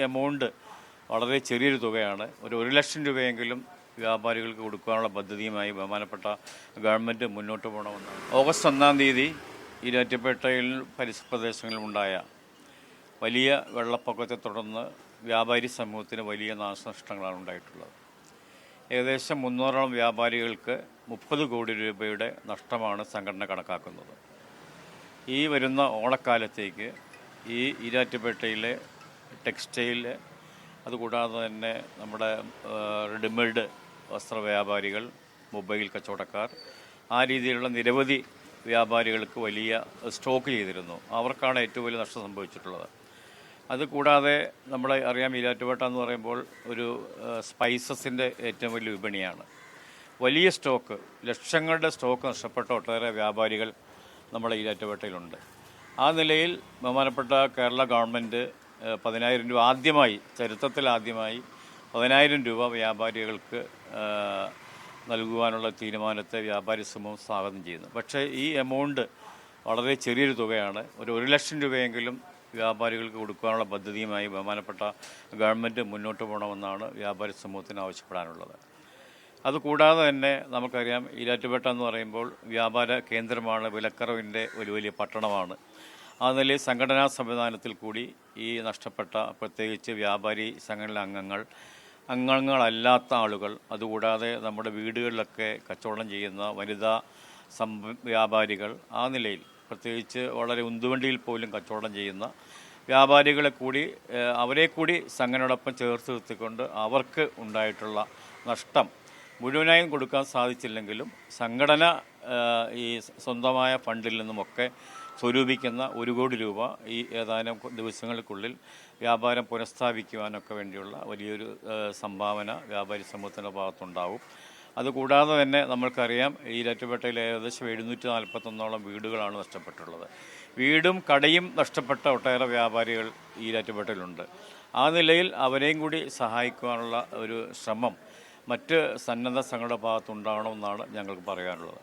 Amount വളരെ ചെറിയൊരു തുകയാണ്. ഒരു 1,00,000 രൂപയെങ്കിലും വ്യാപാരികൾക്ക് കൊടുക്കാനുള്ള പദ്ധതിയുമായി ബഹുമാനപ്പെട്ട ഗവൺമെൻറ് മുന്നോട്ട് പോകണമെന്നാണ്. ഓഗസ്റ്റ് 1-ാം തീയതി ഈരാറ്റുപേട്ടയിൽ പരിസര പ്രദേശങ്ങളിലുണ്ടായ വലിയ വെള്ളപ്പൊക്കത്തെ തുടർന്ന് വ്യാപാരി സമൂഹത്തിന് വലിയ നാശനഷ്ടങ്ങളാണ് ഉണ്ടായിട്ടുള്ളത്. ഏകദേശം 300ഓളം വ്യാപാരികൾക്ക് 30 കോടി രൂപയുടെ നഷ്ടമാണ് സംഘടന കണക്കാക്കുന്നത്. ഈ വരുന്ന ഓണക്കാലത്തേക്ക് ഈ ഈരാറ്റുപേട്ടയിലെ ടെക്സ്റ്റൈൽ, അതുകൂടാതെ തന്നെ നമ്മുടെ റെഡിമെയ്ഡ് വസ്ത്ര വ്യാപാരികൾ, മൊബൈൽ കച്ചവടക്കാർ, ആ രീതിയിലുള്ള നിരവധി വ്യാപാരികൾക്ക് വലിയ സ്റ്റോക്ക് ചെയ്തിരുന്നു. അവർക്കാണ് ഏറ്റവും വലിയ നഷ്ടം സംഭവിച്ചിട്ടുള്ളത്. അതുകൂടാതെ നമ്മളെ അറിയാം, ഈരാറ്റുപേട്ട എന്ന് പറയുമ്പോൾ ഒരു സ്പൈസസിൻ്റെ ഏറ്റവും വലിയ വിപണിയാണ്. വലിയ സ്റ്റോക്ക്, ലക്ഷങ്ങളുടെ സ്റ്റോക്ക് നഷ്ടപ്പെട്ട ഒട്ടേറെ വ്യാപാരികൾ നമ്മുടെ ഈരാറ്റുപേട്ടയിലുണ്ട്. ആ നിലയിൽ ബഹുമാനപ്പെട്ട കേരള ഗവൺമെൻറ് 10,000 രൂപ ആദ്യമായി, ചരിത്രത്തിലാദ്യമായി 10,000 രൂപ വ്യാപാരികൾക്ക് നൽകുവാനുള്ള തീരുമാനത്തെ വ്യാപാരി സമൂഹം സ്വാഗതം ചെയ്യുന്നു. പക്ഷേ ഈ എമൗണ്ട് വളരെ ചെറിയൊരു തുകയാണ്. ഒരു 1,00,000 രൂപയെങ്കിലും വ്യാപാരികൾക്ക് കൊടുക്കാനുള്ള പദ്ധതിയുമായി ബഹുമാനപ്പെട്ട ഗവൺമെൻറ് മുന്നോട്ട് പോകണമെന്നാണ് വ്യാപാരി സമൂഹത്തിന് ആവശ്യപ്പെടാനുള്ളത്. അതുകൂടാതെ തന്നെ നമുക്കറിയാം, ഈരാറ്റുപേട്ട എന്ന് പറയുമ്പോൾ വ്യാപാര കേന്ദ്രമാണ്, വിലക്കറവിൻ്റെ ഒരു വലിയ പട്ടണമാണ്. ആ നിലയിൽ സംഘടനാ സംവിധാനത്തിൽ കൂടി ഈ നഷ്ടപ്പെട്ട, പ്രത്യേകിച്ച് വ്യാപാരി സംഘടന അംഗങ്ങളല്ലാത്ത ആളുകൾ, അതുകൂടാതെ നമ്മുടെ വീടുകളിലൊക്കെ കച്ചവടം ചെയ്യുന്ന വനിതാ വ്യാപാരികൾ, ആ നിലയിൽ പ്രത്യേകിച്ച് വളരെ ഉന്തുവണ്ടിയിൽ പോലും കച്ചവടം ചെയ്യുന്ന വ്യാപാരികളെ കൂടി, അവരെ കൂടി സംഘടനയോടൊപ്പം ചേർത്ത് നിർത്തിക്കൊണ്ട് അവർക്ക് ഉണ്ടായിട്ടുള്ള നഷ്ടം മുഴുവനായും കൊടുക്കാൻ സാധിച്ചില്ലെങ്കിലും സംഘടന ഈ സ്വന്തമായ ഫണ്ടിൽ നിന്നുമൊക്കെ സ്വരൂപിക്കുന്ന 1 കോടി രൂപ ഈ ഏതാനും ദിവസങ്ങൾക്കുള്ളിൽ വ്യാപാരം പുനഃസ്ഥാപിക്കുവാനൊക്കെ വേണ്ടിയുള്ള വലിയൊരു സംഭാവന വ്യാപാരി സമൂഹത്തിൻ്റെ ഭാഗത്തുണ്ടാവും. അതുകൂടാതെ തന്നെ നമ്മൾക്കറിയാം, ഈരാറ്റുപേട്ടയിൽ ഏകദേശം 741ഓളം വീടുകളാണ് നഷ്ടപ്പെട്ടുള്ളത്. വീടും കടയും നഷ്ടപ്പെട്ട ഒട്ടേറെ വ്യാപാരികൾ ഈരാറ്റുപേട്ടയിലുണ്ട്. ആ നിലയിൽ അവരെയും കൂടി സഹായിക്കുവാനുള്ള ഒരു ശ്രമം മറ്റ് സന്നദ്ധ സംഘടന ഭാഗത്തുണ്ടാകണമെന്നാണ് ഞങ്ങൾക്ക് പറയാനുള്ളത്.